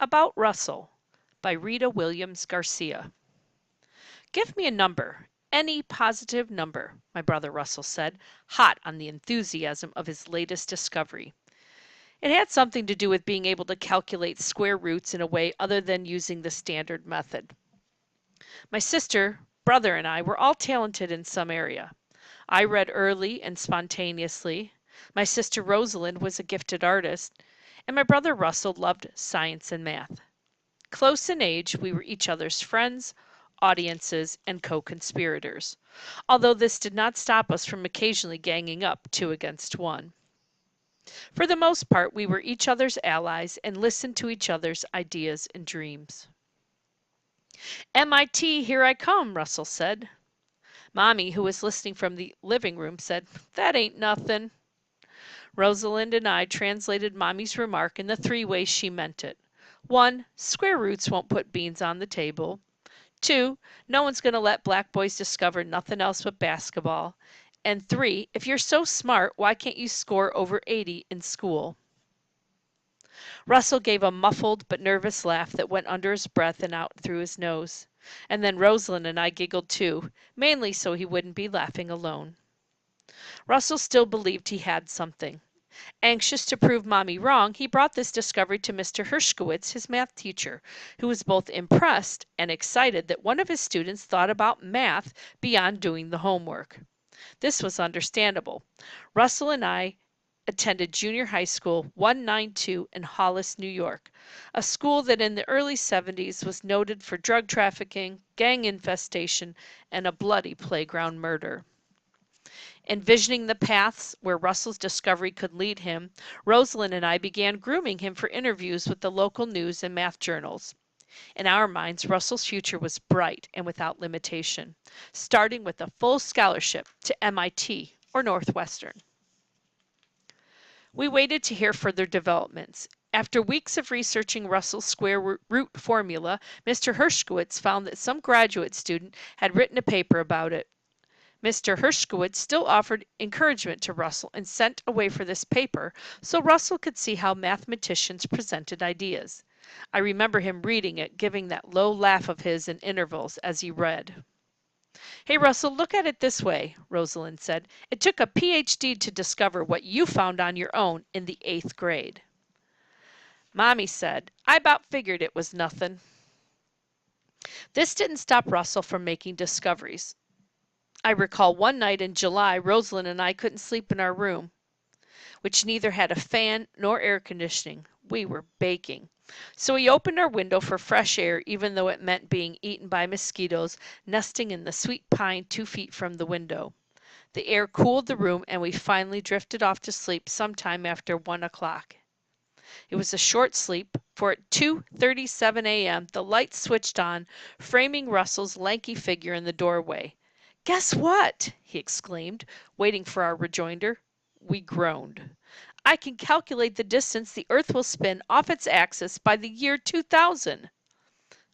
About Russell by Rita Williams-Garcia. Give me a number, any positive number, my brother Russell said, hot on the enthusiasm of his latest discovery. It had something to do with being able to calculate square roots in a way other than using the standard method. My sister, brother, and I were all talented in some area. I read early and spontaneously. My sister Rosalind was a gifted artist, and my brother Russell loved science and math. Close in age, we were each other's friends, audiences, and co-conspirators, although this did not stop us from occasionally ganging up 2 against 1. For the most part, we were each other's allies and listened to each other's ideas and dreams. "MIT, here I come," Russell said. Mommy, who was listening from the living room, said, "That ain't nothin'." Rosalind and I translated Mommy's remark in the 3 ways she meant it. 1. Square roots won't put beans on the table. 2. No one's going to let black boys discover nothing else but basketball. And 3. If you're so smart, why can't you score over 80 in school? Russell gave a muffled but nervous laugh that went under his breath and out through his nose. And then Rosalind and I giggled too, mainly so he wouldn't be laughing alone. Russell still believed he had something. Anxious to prove Mommy wrong, he brought this discovery to Mr. Hershkowitz, his math teacher, who was both impressed and excited that one of his students thought about math beyond doing the homework. This was understandable. Russell and I attended junior high school 192 in Hollis, New York, a school that in the early 70s was noted for drug trafficking, gang infestation, and a bloody playground murder. Envisioning the paths where Russell's discovery could lead him, Rosalind and I began grooming him for interviews with the local news and math journals. In our minds, Russell's future was bright and without limitation, starting with a full scholarship to MIT or Northwestern. We waited to hear further developments. After weeks of researching Russell's square root formula, Mr. Hershkowitz found that some graduate student had written a paper about it. Mr. Hershkowitz still offered encouragement to Russell and sent away for this paper so Russell could see how mathematicians presented ideas. I remember him reading it, giving that low laugh of his in intervals as he read. "Hey, Russell, look at it this way," Rosalind said. "It took a PhD to discover what you found on your own in the 8th grade. Mommy said, "I about figured it was nothin'." This didn't stop Russell from making discoveries. I recall one night in July, Rosalind and I couldn't sleep in our room, which neither had a fan nor air conditioning. We were baking. So we opened our window for fresh air, even though it meant being eaten by mosquitoes nesting in the sweet pine 2 feet from the window. The air cooled the room, and we finally drifted off to sleep sometime after 1 o'clock. It was a short sleep, for at 2:37 a.m. the light switched on, framing Russell's lanky figure in the doorway. "Guess what?" he exclaimed, waiting for our rejoinder. We groaned. "I can calculate the distance the Earth will spin off its axis by the year 2000.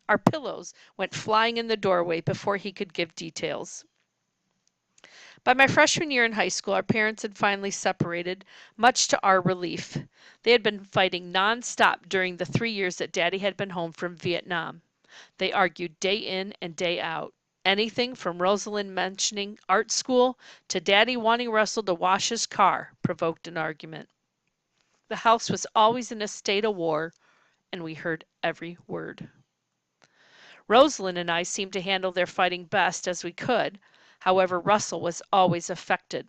Our pillows went flying in the doorway before he could give details. By my freshman year in high school, our parents had finally separated, much to our relief. They had been fighting nonstop during the 3 years that Daddy had been home from Vietnam. They argued day in and day out. Anything from Rosalind mentioning art school to Daddy wanting Russell to wash his car provoked an argument. The house was always in a state of war, and we heard every word. Rosalind and I seemed to handle their fighting best as we could. However, Russell was always affected.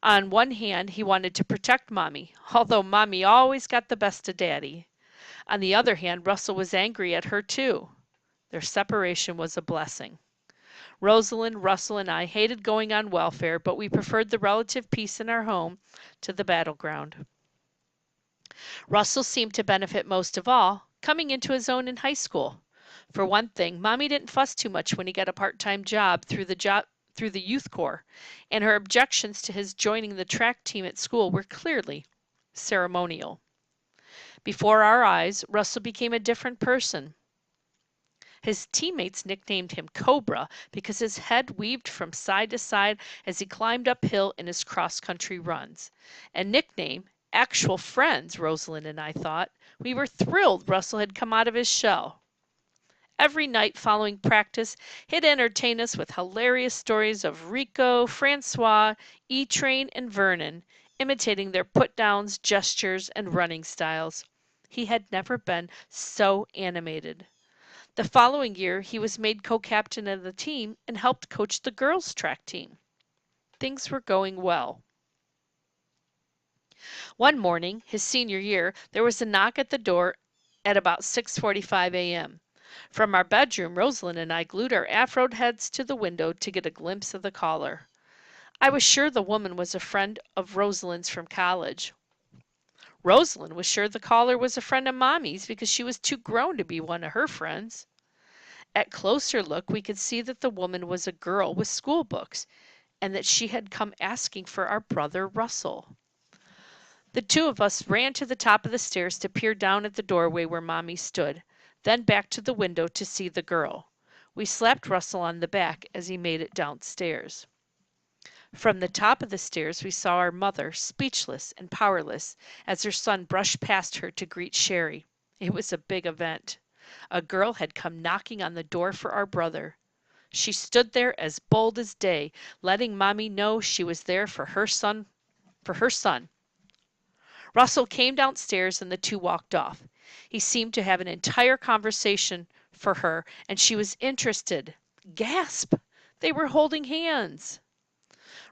On one hand, he wanted to protect Mommy, although Mommy always got the best of Daddy. On the other hand, Russell was angry at her too. Their separation was a blessing. Rosalind, Russell, and I hated going on welfare, but we preferred the relative peace in our home to the battleground. Russell seemed to benefit most of all, coming into his own in high school. For one thing, Mommy didn't fuss too much when he got a part-time job through the youth corps, and her objections to his joining the track team at school were clearly ceremonial. Before our eyes, Russell became a different person. His teammates nicknamed him Cobra because his head weaved from side to side as he climbed uphill in his cross-country runs, a nickname Actual friends, Rosalind and I thought. We were thrilled Russell had come out of his shell. Every night following practice, he'd entertain us with hilarious stories of Rico, Francois, E-Train, and Vernon, imitating their put-downs, gestures, and running styles. He had never been so animated. The following year, he was made co-captain of the team and helped coach the girls' track team. Things were going well. One morning, his senior year, there was a knock at the door at about 6:45 a.m. From our bedroom, Rosalind and I glued our afroed heads to the window to get a glimpse of the caller. I was sure the woman was a friend of Rosalind's from college. Rosalind was sure the caller was a friend of Mommy's because she was too grown to be one of her friends. At closer look, we could see that the woman was a girl with school books, and that she had come asking for our brother Russell. The two of us ran to the top of the stairs to peer down at the doorway where Mommy stood, then back to the window to see the girl. We slapped Russell on the back as he made it downstairs. From the top of the stairs we saw our mother, speechless and powerless, as her son brushed past her to greet Sherry. It was a big event. A girl had come knocking on the door for our brother. She stood there as bold as day, letting Mommy know she was there for her son. Russell came downstairs and the two walked off. He seemed to have an entire conversation for her, and she was interested. Gasp! They were holding hands.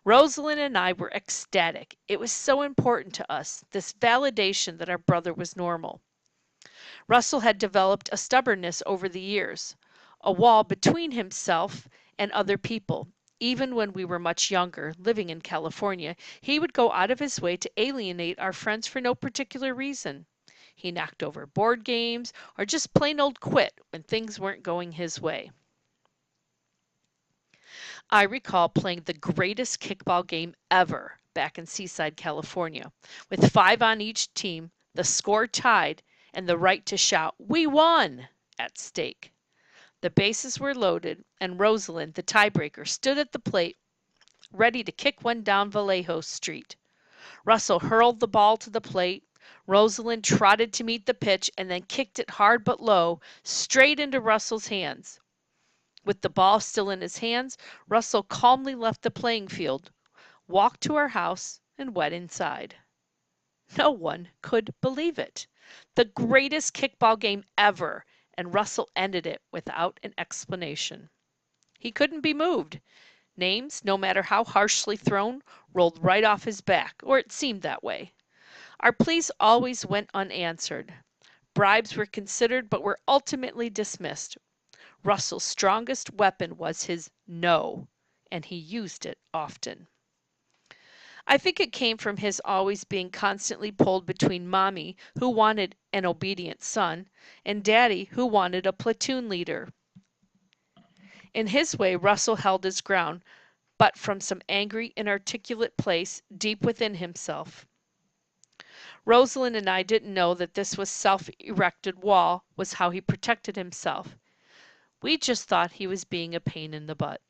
Rosalind and I were ecstatic. It was so important to us, this validation that our brother was normal. Russell had developed a stubbornness over the years, a wall between himself and other people. Even when we were much younger, living in California, he would go out of his way to alienate our friends for no particular reason. He knocked over board games or just plain old quit when things weren't going his way. I recall playing the greatest kickball game ever back in Seaside, California, with 5 on each team, the score tied, and the right to shout, "We won!" at stake. The bases were loaded, and Rosalind, the tiebreaker, stood at the plate, ready to kick one down Vallejo Street. Russell hurled the ball to the plate. Rosalind trotted to meet the pitch and then kicked it hard but low, straight into Russell's hands. With the ball still in his hands, Russell calmly left the playing field, walked to our house, and went inside. No one could believe it. The greatest kickball game ever, and Russell ended it without an explanation. He couldn't be moved. Names, no matter how harshly thrown, rolled right off his back, or it seemed that way. Our pleas always went unanswered. Bribes were considered but were ultimately dismissed. Russell's strongest weapon was his no, and he used it often. I think it came from his always being constantly pulled between Mommy, who wanted an obedient son, and Daddy, who wanted a platoon leader. In his way, Russell held his ground, but from some angry, inarticulate place deep within himself. Rosalind and I didn't know that this was self-erected wall was how he protected himself. We just thought he was being a pain in the butt.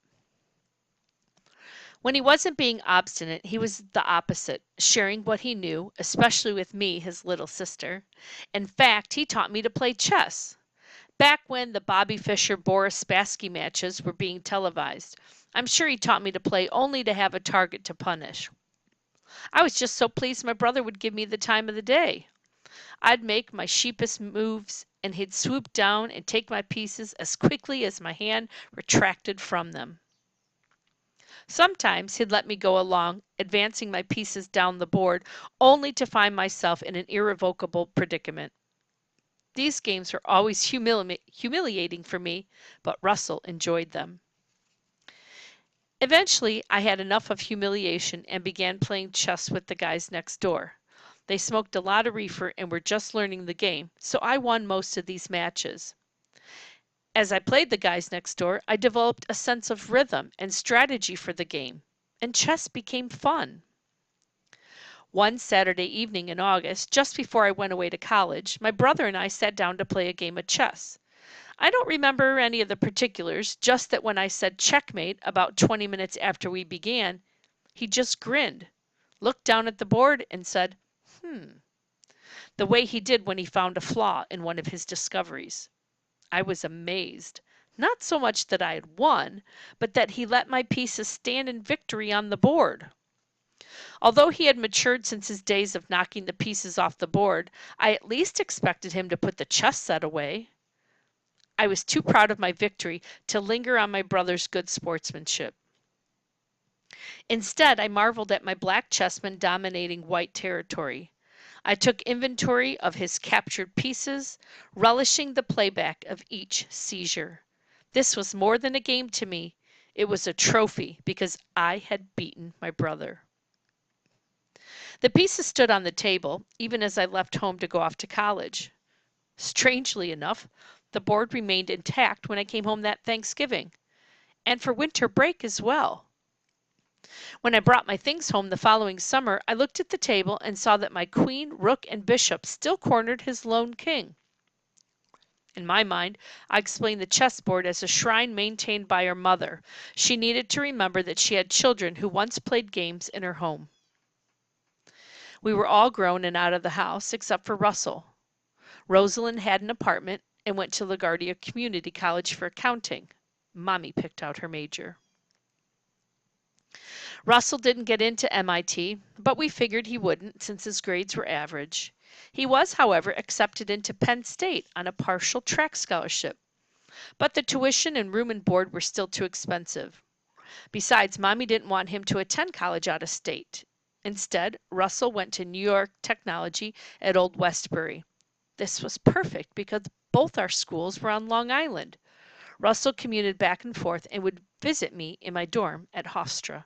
When he wasn't being obstinate, he was the opposite, sharing what he knew, especially with me, his little sister. In fact, he taught me to play chess. Back when the Bobby Fischer-Boris Spassky matches were being televised, I'm sure he taught me to play only to have a target to punish. I was just so pleased my brother would give me the time of the day. I'd make my sheepish moves, and he'd swoop down and take my pieces as quickly as my hand retracted from them. Sometimes he'd let me go along, advancing my pieces down the board, only to find myself in an irrevocable predicament. These games were always humiliating for me, but Russell enjoyed them. Eventually, I had enough of humiliation and began playing chess with the guys next door. They smoked a lot of reefer and were just learning the game, so I won most of these matches. As I played the guys next door, I developed a sense of rhythm and strategy for the game, and chess became fun. One Saturday evening in August, just before I went away to college, my brother and I sat down to play a game of chess. I don't remember any of the particulars, just that when I said checkmate about 20 minutes after we began, he just grinned, looked down at the board, and said, The way he did when he found a flaw in one of his discoveries. I was amazed. Not so much that I had won, but that he let my pieces stand in victory on the board. Although he had matured since his days of knocking the pieces off the board, I at least expected him to put the chess set away. I was too proud of my victory to linger on my brother's good sportsmanship. Instead, I marveled at my black chessman dominating white territory. I took inventory of his captured pieces, relishing the playback of each seizure. This was more than a game to me. It was a trophy because I had beaten my brother. The pieces stood on the table, even as I left home to go off to college. Strangely enough, the board remained intact when I came home that Thanksgiving, and for winter break as well. When I brought my things home the following summer, I looked at the table and saw that my queen, rook, and bishop still cornered his lone king. In my mind, I explained the chessboard as a shrine maintained by her mother. She needed to remember that she had children who once played games in her home. We were all grown and out of the house, except for Russell. Rosalind had an apartment and went to LaGuardia Community College for accounting. Mommy picked out her major. Russell didn't get into MIT, but we figured he wouldn't since his grades were average. He was, however, accepted into Penn State on a partial track scholarship, but the tuition and room and board were still too expensive. Besides, Mommy didn't want him to attend college out of state. Instead, Russell went to New York Technology at Old Westbury. This was perfect because both our schools were on Long Island. Russell commuted back and forth and would visit me in my dorm at Hofstra.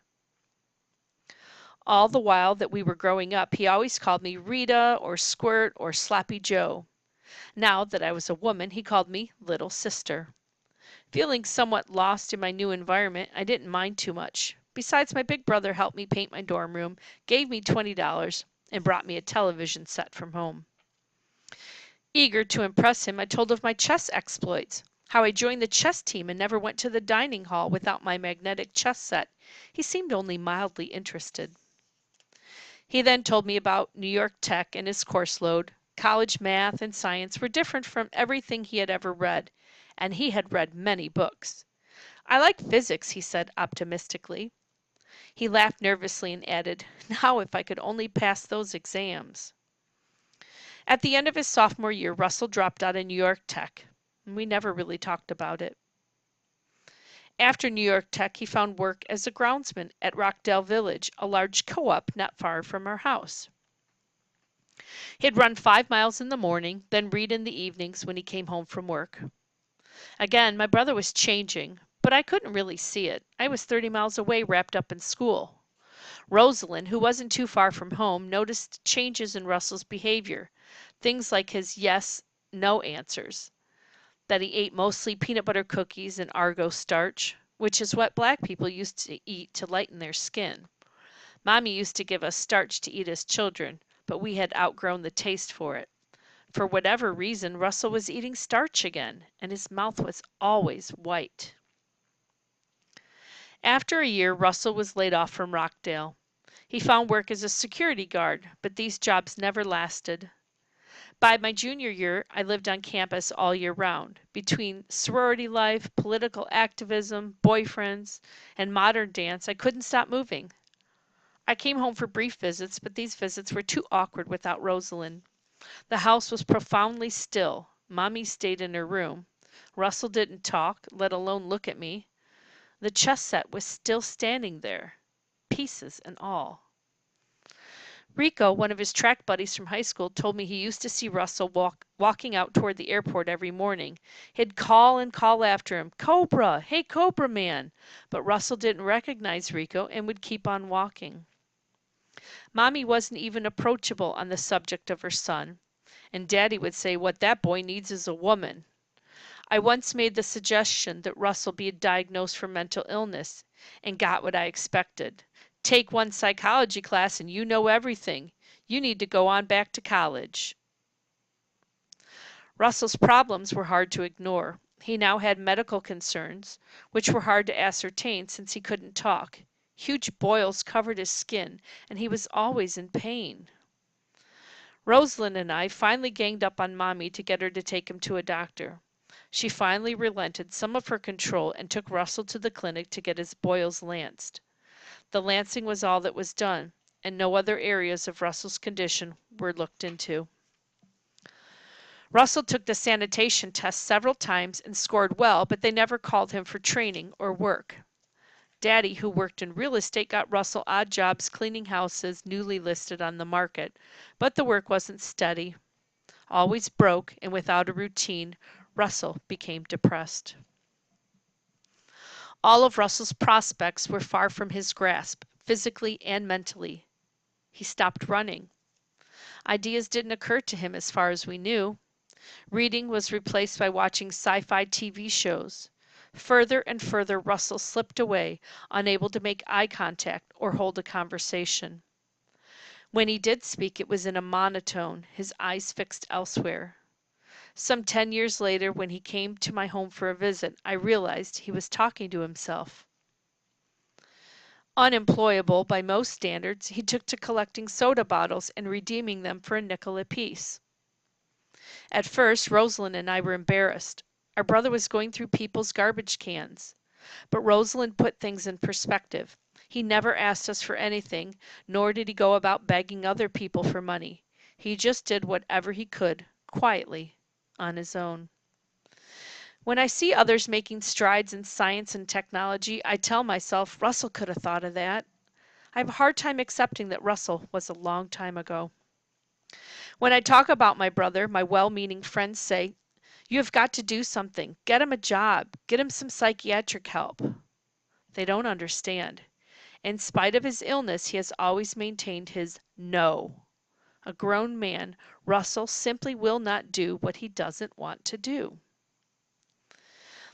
All the while that we were growing up, he always called me Rita or Squirt or Sloppy Joe. Now that I was a woman, he called me Little Sister. Feeling somewhat lost in my new environment, I didn't mind too much. Besides, my big brother helped me paint my dorm room, gave me $20, and brought me a television set from home. Eager to impress him, I told of my chess exploits, how I joined the chess team and never went to the dining hall without my magnetic chess set. He seemed only mildly interested. He then told me about New York Tech and his course load. College math and science were different from everything he had ever read, and he had read many books. I like physics, he said optimistically. He laughed nervously and added, now if I could only pass those exams. At the end of his sophomore year, Russell dropped out of New York Tech, and we never really talked about it. After New York Tech, he found work as a groundsman at Rockdale Village, a large co-op not far from our house. He'd run 5 miles in the morning, then read in the evenings when he came home from work. Again, my brother was changing, but I couldn't really see it. I was 30 miles away wrapped up in school. Rosalind, who wasn't too far from home, noticed changes in Russell's behavior. Things like his yes, no answers. That he ate mostly peanut butter cookies and Argo starch, which is what black people used to eat to lighten their skin. Mommy used to give us starch to eat as children, but we had outgrown the taste for it. For whatever reason, Russell was eating starch again, and his mouth was always white. After a year, Russell was laid off from Rockdale. He found work as a security guard, but these jobs never lasted. By my junior year, I lived on campus all year round. Between sorority life, political activism, boyfriends, and modern dance, I couldn't stop moving. I came home for brief visits, but these visits were too awkward without Rosalind. The house was profoundly still. Mommy stayed in her room. Russell didn't talk, let alone look at me. The chess set was still standing there, pieces and all. Rico, one of his track buddies from high school, told me he used to see Russell walking out toward the airport every morning. He'd call and call after him, Cobra, hey Cobra man, but Russell didn't recognize Rico and would keep on walking. Mommy wasn't even approachable on the subject of her son, and Daddy would say what that boy needs is a woman. I once made the suggestion that Russell be diagnosed for mental illness, and got what I expected. Take one psychology class and you know everything. You need to go on back to college. Russell's problems were hard to ignore. He now had medical concerns, which were hard to ascertain since he couldn't talk. Huge boils covered his skin, and he was always in pain. Rosalind and I finally ganged up on Mommy to get her to take him to a doctor. She finally relented some of her control and took Russell to the clinic to get his boils lanced. The lancing was all that was done, and no other areas of Russell's condition were looked into. Russell took the sanitation test several times and scored well, but they never called him for training or work. Daddy, who worked in real estate, got Russell odd jobs cleaning houses newly listed on the market, but the work wasn't steady. Always broke and without a routine, Russell became depressed. All of Russell's prospects were far from his grasp, physically and mentally. He stopped running. Ideas didn't occur to him as far as we knew. Reading was replaced by watching sci-fi TV shows. Further and further Russell slipped away, unable to make eye contact or hold a conversation. When he did speak, it was in a monotone, his eyes fixed elsewhere. Some 10 years later, when he came to my home for a visit, I realized he was talking to himself. Unemployable by most standards, he took to collecting soda bottles and redeeming them for a nickel apiece. At first, Rosalind and I were embarrassed. Our brother was going through people's garbage cans. But Rosalind put things in perspective. He never asked us for anything, nor did he go about begging other people for money. He just did whatever he could, quietly, on his own. When I see others making strides in science and technology, I tell myself Russell could have thought of that. I have a hard time accepting that Russell was a long time ago. When I talk about my brother, my well-meaning friends say, "You have got to do something. Get him a job. Get him some psychiatric help." They don't understand. In spite of his illness, he has always maintained his no. A grown man, Russell simply will not do what he doesn't want to do.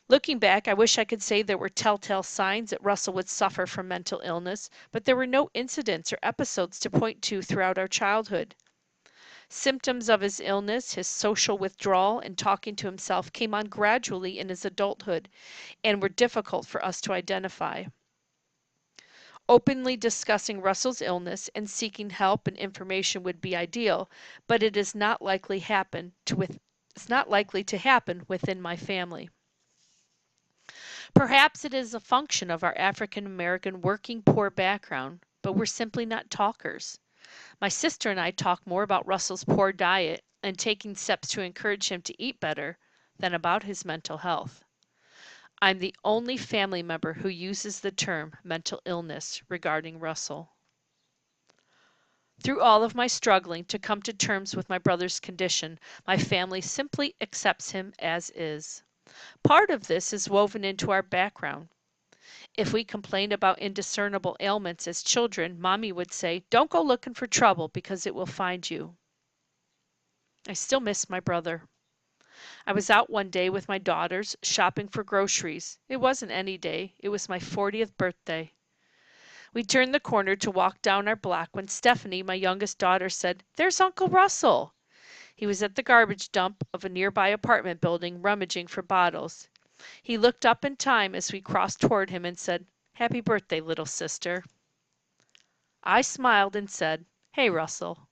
Looking back, I wish I could say there were telltale signs that Russell would suffer from mental illness, but there were no incidents or episodes to point to throughout our childhood. Symptoms of his illness, his social withdrawal, and talking to himself came on gradually in his adulthood and were difficult for us to identify. Openly discussing Russell's illness and seeking help and information would be ideal, but it is not likely to happen within my family. Perhaps it is a function of our African American working poor background, but we're simply not talkers. My sister and I talk more about Russell's poor diet and taking steps to encourage him to eat better than about his mental health. I'm the only family member who uses the term mental illness regarding Russell. Through all of my struggling to come to terms with my brother's condition, my family simply accepts him as is. Part of this is woven into our background. If we complained about indiscernible ailments as children, Mommy would say, "Don't go looking for trouble because it will find you." I still miss my brother. I was out one day with my daughters shopping for groceries. It wasn't any day. It was my 40th birthday. We turned the corner to walk down our block when Stephanie, my youngest daughter, said, "There's Uncle Russell." He was at the garbage dump of a nearby apartment building rummaging for bottles. He looked up in time as we crossed toward him and said, "Happy birthday, little sister." I smiled and said, "Hey, Russell."